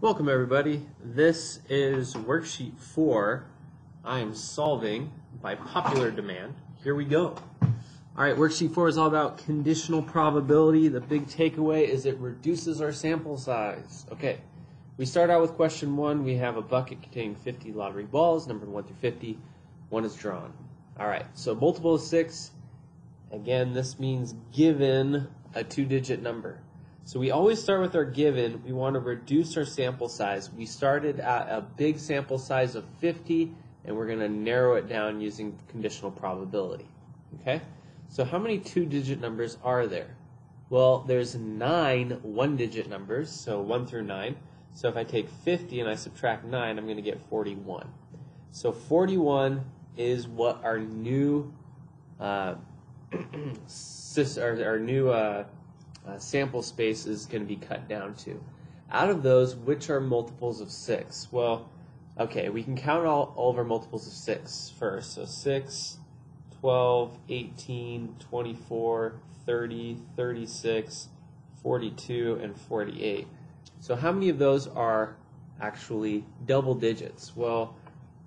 Welcome everybody. This is worksheet 4. I am solving by popular demand. Here we go. Alright, worksheet 4 is all about conditional probability. The big takeaway is it reduces our sample size. Okay, we start out with question 1. We have a bucket containing 50 lottery balls, numbered 1 through 50. One is drawn. Alright, so multiple of 6. Again, this means given a 2-digit number. So we always start with our given. We want to reduce our sample size. We started at a big sample size of 50, and we're going to narrow it down using conditional probability. Okay? So how many 2-digit numbers are there? Well, there's 9 1-digit numbers, so 1 through 9. So if I take 50 and I subtract 9, I'm going to get 41. So 41 is what our new sample space is going to be cut down to. Out of those, which are multiples of 6? Well, okay, we can count all of our multiples of 6 first. So 6, 12, 18, 24, 30, 36, 42, and 48. So how many of those are actually double digits? Well,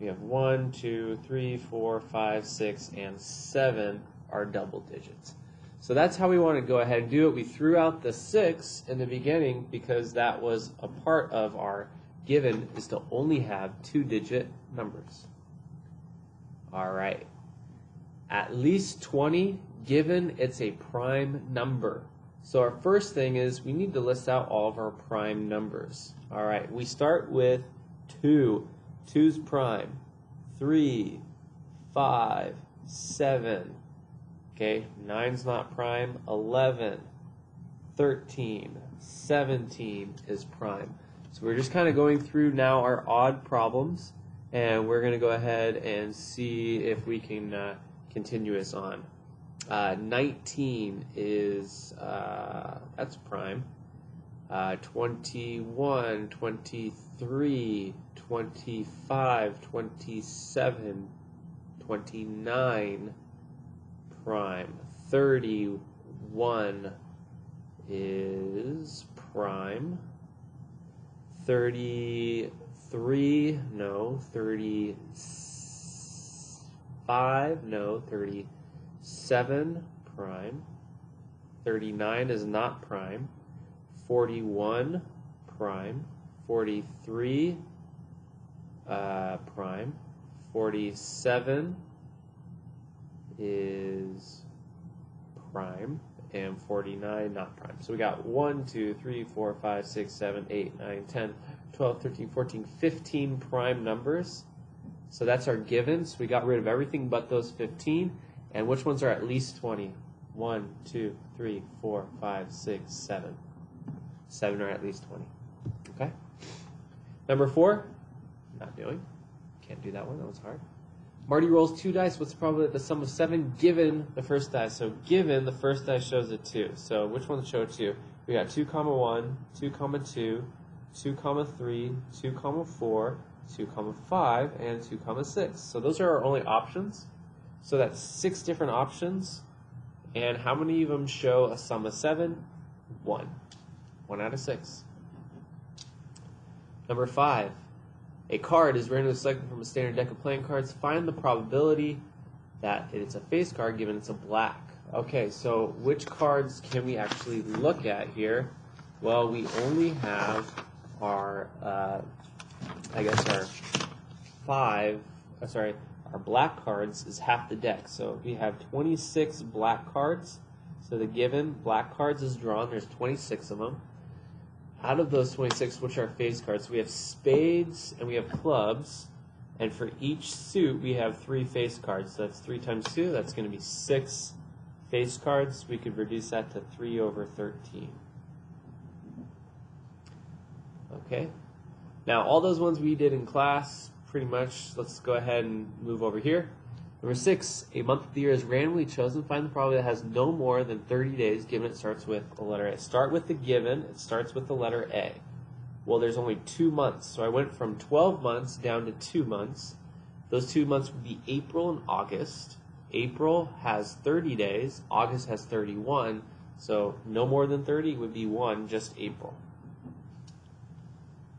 we have 1, 2, 3, 4, 5, 6, and 7 are double digits. So that's how we want to go ahead and do it. We threw out the 6 in the beginning because that was a part of our given is to only have 2-digit numbers. All right. At least 20, given it's a prime number. So our first thing is we need to list out all of our prime numbers. All right. We start with 2. 2's prime. 3, 5, 7. Okay, 9's not prime, 11, 13, 17 is prime. So we're just kind of going through now our odd problems, and we're going to go ahead and see if we can continue this on. 19 is, that's prime. 21, 23, 25, 27, 29, prime. 31 is prime. 33, no. 35, no. 37, prime. 39 is not prime. 41, prime. 43, prime. 47 is prime, and 49 not prime. So we got 1, 2, 3, 4, 5, 6, 7, 8, 9, 10, 12, 13, 14, 15 prime numbers. So that's our given. So we got rid of everything but those 15. And which ones are at least 20? 1, 2, 3, 4, 5, 6, 7. 7 are at least 20. Okay? Number 4, not doing. Can't do that one. That was hard. Marty rolls 2 dice. What's the probability that the sum of 7 given the first die? So given the first die shows a 2. So which ones show 2? We got 2, 1, 2, 2, 2, 3, 2, 4, 2, 5, and 2, 6. So those are our only options. So that's 6 different options. And how many of them show a sum of 7? 1. 1 out of 6. Number 5. A card is randomly selected from a standard deck of playing cards. Find the probability that it's a face card given it's a black. Okay, so which cards can we actually look at here? Well, we only have our, our black cards is half the deck. So we have 26 black cards. So the given black cards is drawn. There's 26 of them. Out of those 26, which are face cards, we have spades and we have clubs, and for each suit we have 3 face cards. So that's 3 times 2, that's going to be 6 face cards. We could reduce that to 3 over 13. Okay, now all those ones we did in class, pretty much. Let's go ahead and move over here. Number 6, a month of the year is randomly chosen. Find the probability that has no more than 30 days given it starts with the letter A. Start with the given, it starts with the letter A. Well, there's only 2 months, so I went from 12 months down to 2 months. Those 2 months would be April and August. April has 30 days, August has 31, so no more than 30 would be 1, just April.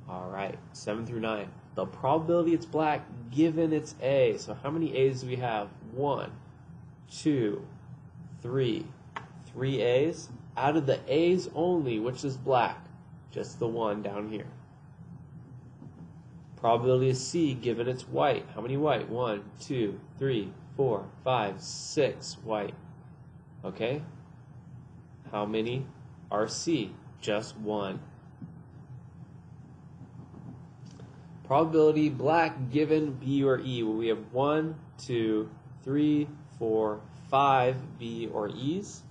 All right, 7 through 9. The probability it's black given it's A. So how many A's do we have? 1, 2, 3. 3 A's. Out of the A's only, which is black? Just the one down here. Probability is C given it's white. How many white? 1, 2, 3, 4, 5, 6 white. Okay? How many are C? Just one. Probability black given B or E. Well, we have 1, 2, 3, 4, 5 B or E's.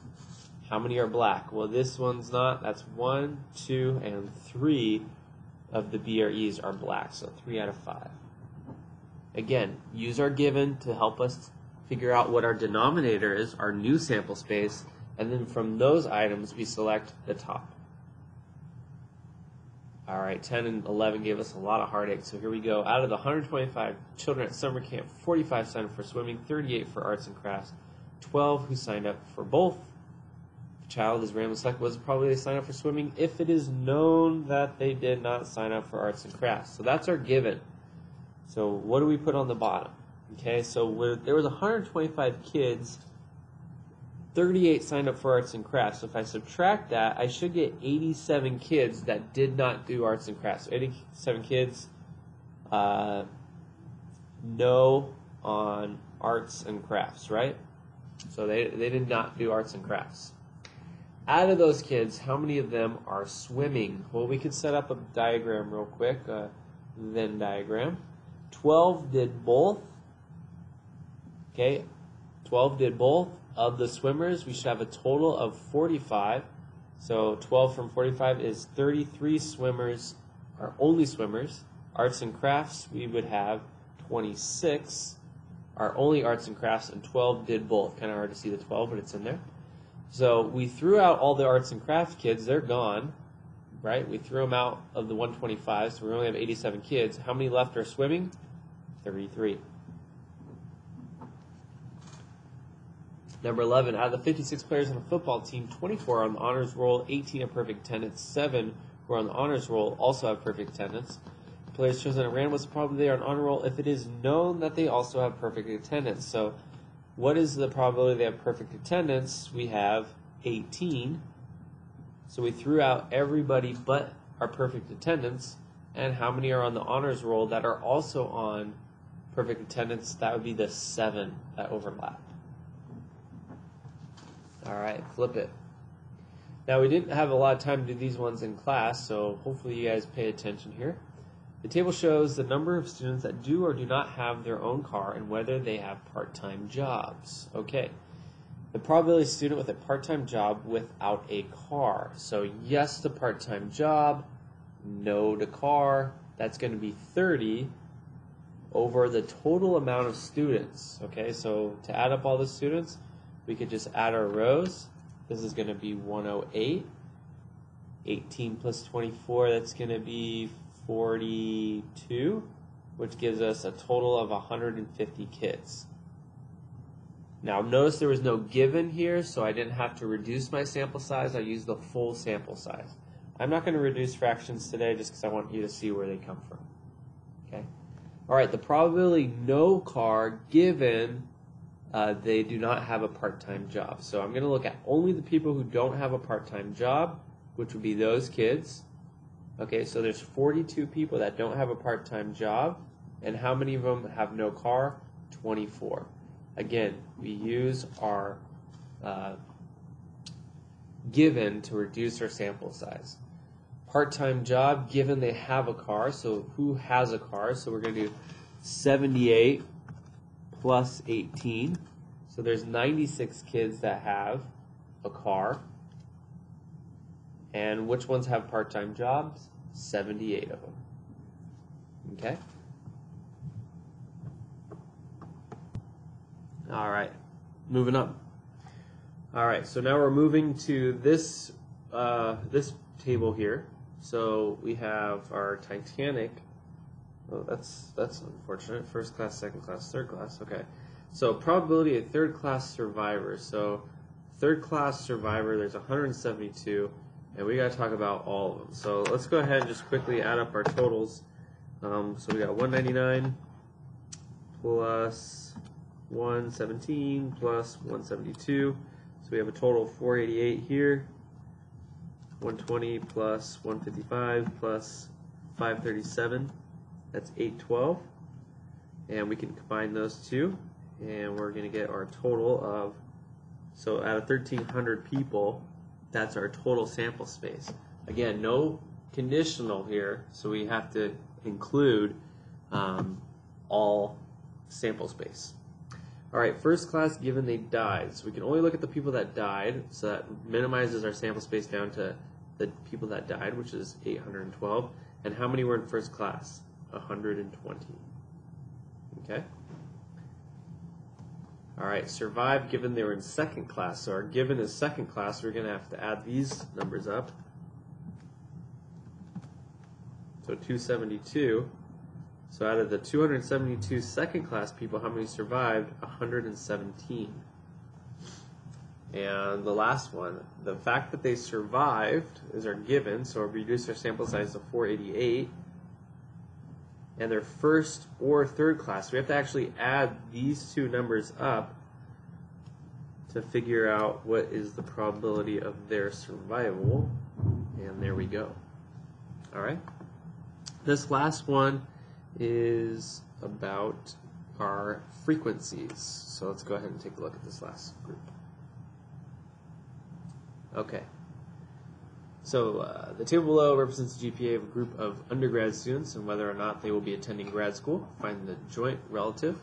How many are black? Well, this one's not. That's 1, 2, and 3 of the B or E's are black. So 3 out of 5. Again, use our given to help us figure out what our denominator is, our new sample space, and then from those items we select the top. All right, 10 and 11 gave us a lot of heartache, so here we go. Out of the 125 children at summer camp, 45 signed up for swimming, 38 for arts and crafts, 12 who signed up for both. The child is randomly selected was probably they signed up for swimming if it is known that they did not sign up for arts and crafts. So that's our given. So what do we put on the bottom? Okay, so there was 125 kids, 38 signed up for arts and crafts. So if I subtract that, I should get 87 kids that did not do arts and crafts. So 87 kids, no on arts and crafts, right? So they did not do arts and crafts. Out of those kids, how many of them are swimming? Well, we could set up a diagram real quick, a Venn diagram. 12 did both. Okay, 12 did both. Of the swimmers, we should have a total of 45. So 12 from 45 is 33 swimmers, are only swimmers. Arts and crafts, we would have 26 are only arts and crafts, and 12 did both. Kind of hard to see the 12, but it's in there. So we threw out all the arts and crafts kids. They're gone, right? We threw them out of the 125, so we only have 87 kids. How many left are swimming? 33. Number 11, out of the 56 players on a football team, 24 are on the honors roll, 18 have perfect attendance, 7 who are on the honors roll also have perfect attendance. The players chosen at random, what's the probability they are on honor roll if it is known that they also have perfect attendance? So what is the probability they have perfect attendance? We have 18. So we threw out everybody but our perfect attendance. And how many are on the honors roll that are also on perfect attendance? That would be the 7 that overlap. All right, flip it. Now, we didn't have a lot of time to do these ones in class, so hopefully you guys pay attention here. The table shows the number of students that do or do not have their own car and whether they have part-time jobs. Okay, the probability of a student with a part-time job without a car. So yes to part-time job, no to car. That's going to be 30 over the total amount of students. Okay, so to add up all the students, we could just add our rows. This is going to be 108. 18 plus 24, that's going to be 42, which gives us a total of 150 kids. Now notice there was no given here, so I didn't have to reduce my sample size. I used the full sample size. I'm not going to reduce fractions today just because I want you to see where they come from. Okay. All right, the probability no car given they do not have a part-time job. So I'm going to look at only the people who don't have a part-time job, which would be those kids. Okay, so there's 42 people that don't have a part-time job. And how many of them have no car? 24. Again, we use our given to reduce our sample size. Part-time job, given they have a car. So who has a car? So we're going to do 78 plus 18. So there's 96 kids that have a car. And which ones have part-time jobs? 78 of them. Okay? All right, moving up. All right, so now we're moving to this this table here. So we have our Titanic. Oh, that's unfortunate. First class, second class, third class. Okay. So probability of third class survivors. So third class survivor, there's 172. And we got to talk about all of them. So let's go ahead and just quickly add up our totals. So we got 199 plus 117 plus 172. So we have a total of 488 here. 120 plus 155 plus 537. That's 812. And we can combine those two. And we're going to get our total of, so out of 1,300 people, that's our total sample space. Again, no conditional here, so we have to include all sample space. All right, first class given they died. So we can only look at the people that died, so that minimizes our sample space down to the people that died, which is 812. And how many were in first class? 120. Okay? All right, survived given they were in second class. So our given is second class, we're going to have to add these numbers up. So 272. So out of the 272 second class people, how many survived? 117. And the last one, the fact that they survived is our given, so we'll reduce our sample size to 488. And they're first or third class. We have to actually add these two numbers up to figure out what is the probability of their survival. And there we go. All right. This last one is about our frequencies. So let's go ahead and take a look at this last group. Okay. So the table below represents the GPA of a group of undergrad students and whether or not they will be attending grad school. Find the joint relative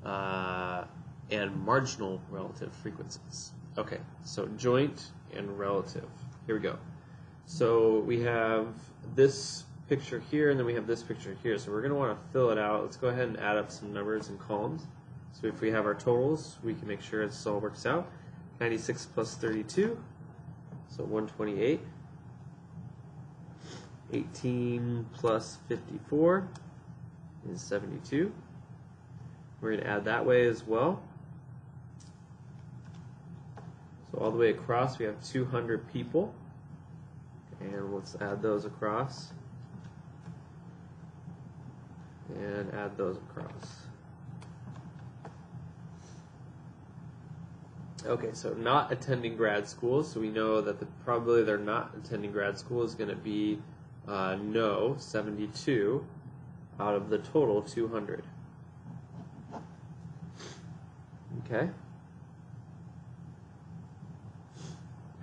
and marginal relative frequencies. Okay, so joint and relative. Here we go. So we have this picture here and then we have this picture here. So we're going to want to fill it out. Let's go ahead and add up some numbers and columns. So if we have our totals, we can make sure this all works out. 96 plus 32. So 128, 18 plus 54 is 72. We're going to add that way as well. So all the way across we have 200 people. And let's add those across. And add those across. Okay, so not attending grad school, so we know that the probability they're not attending grad school is going to be no, 72 out of the total 200. Okay.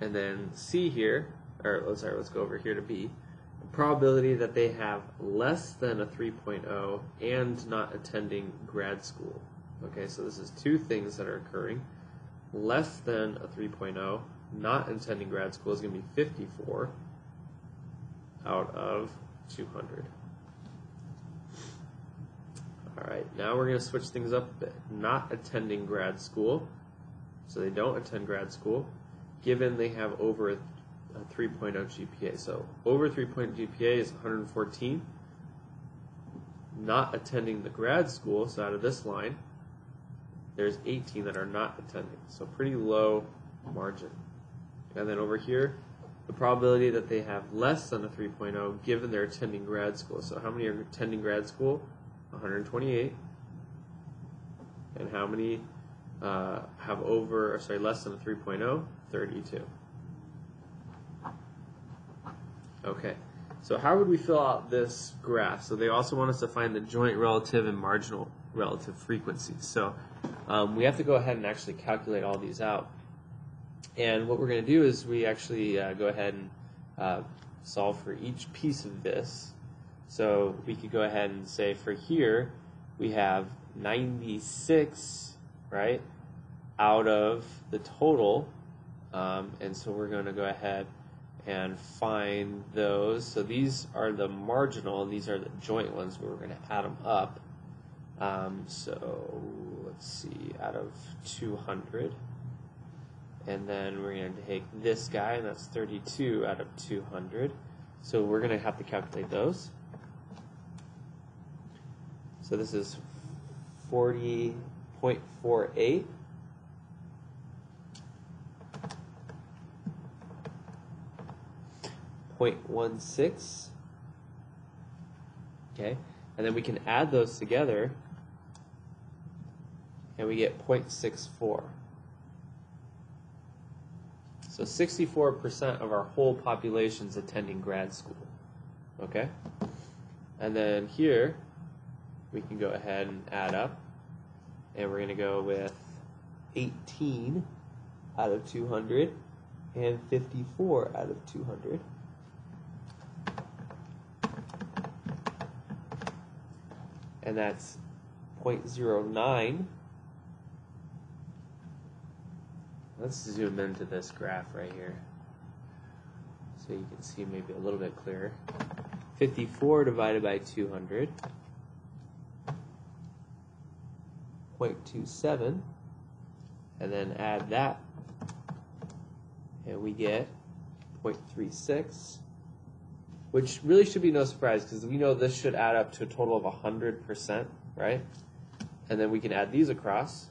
And then C here, or sorry, let's go over here to B. The probability that they have less than a 3.0 and not attending grad school. Okay, so this is two things that are occurring. Less than a 3.0, not attending grad school is going to be 54 out of 200. All right, now we're going to switch things up a bit. Not attending grad school, so they don't attend grad school, given they have over a 3.0 GPA. So over 3.0 GPA is 114. Not attending the grad school, so out of this line, there's 18 that are not attending, so pretty low margin. And then over here, the probability that they have less than a 3.0 given they're attending grad school. So how many are attending grad school? 128. And how many have less than a 3.0? 32. Okay, so how would we fill out this graph? So they also want us to find the joint relative and marginal relative frequencies. So we have to go ahead and actually calculate all these out. And what we're going to do is we actually go ahead and solve for each piece of this. So we could go ahead and say for here we have 96, right, out of the total. And so we're going to go ahead and find those. So these are the marginal and these are the joint ones where we're going to add them up. So let's see, out of 200, and then we're going to take this guy, and that's 32 out of 200. So we're going to have to calculate those. So this is 40.48. 0.16. Okay, and then we can add those together, and we get 0.64. So 64% of our whole population is attending grad school. Okay, and then here we can go ahead and add up, and we're going to go with 18 out of 200 and 54 out of 200. And that's 0.09. Let's zoom into this graph right here so you can see maybe a little bit clearer. 54 divided by 200, 0.27, and then add that, and we get 0.36, which really should be no surprise because we know this should add up to a total of 100%, right? And then we can add these across.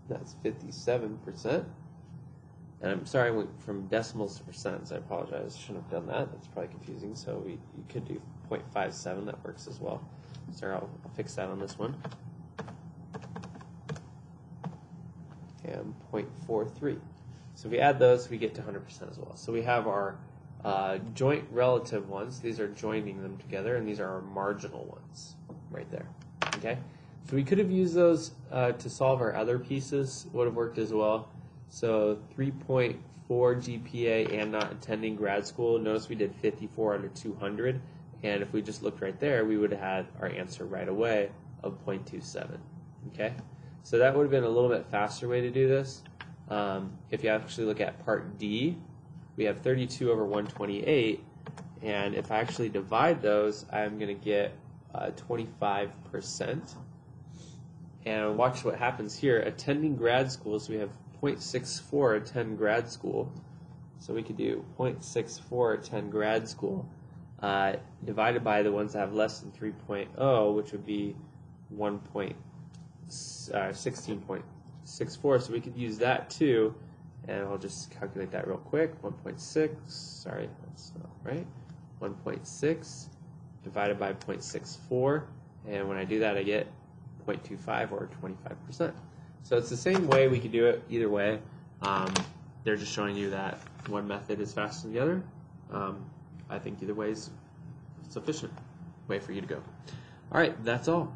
That's 57%. And I'm sorry I went from decimals to percents. I apologize. Shouldn't have done that. That's probably confusing. So you could do 0.57. That works as well. Sorry, I'll fix that on this one. And 0.43. So if we add those, we get to 100% as well. So we have our joint relative ones. These are joining them together, and these are our marginal ones right there. Okay? So we could have used those to solve our other pieces. Would have worked as well. So 3.4 GPA and not attending grad school. Notice we did 54 out of 200. And if we just looked right there, we would have had our answer right away of 0.27. Okay? So that would have been a little bit faster way to do this. If you actually look at part D, we have 32 over 128. And if I actually divide those, I'm going to get 25%. And watch what happens here. Attending grad school, so we have 0.64 attend grad school. So we could do 0.64 attend grad school divided by the ones that have less than 3.0, which would be 16.64. So we could use that too. And I'll just calculate that real quick. 1.6, sorry, that's not right. 1.6 divided by 0.64. And when I do that, I get 0.25 or 25%. So it's the same way. We could do it either way. They're just showing you that one method is faster than the other. I think either way is sufficient way for you to go. All right, that's all.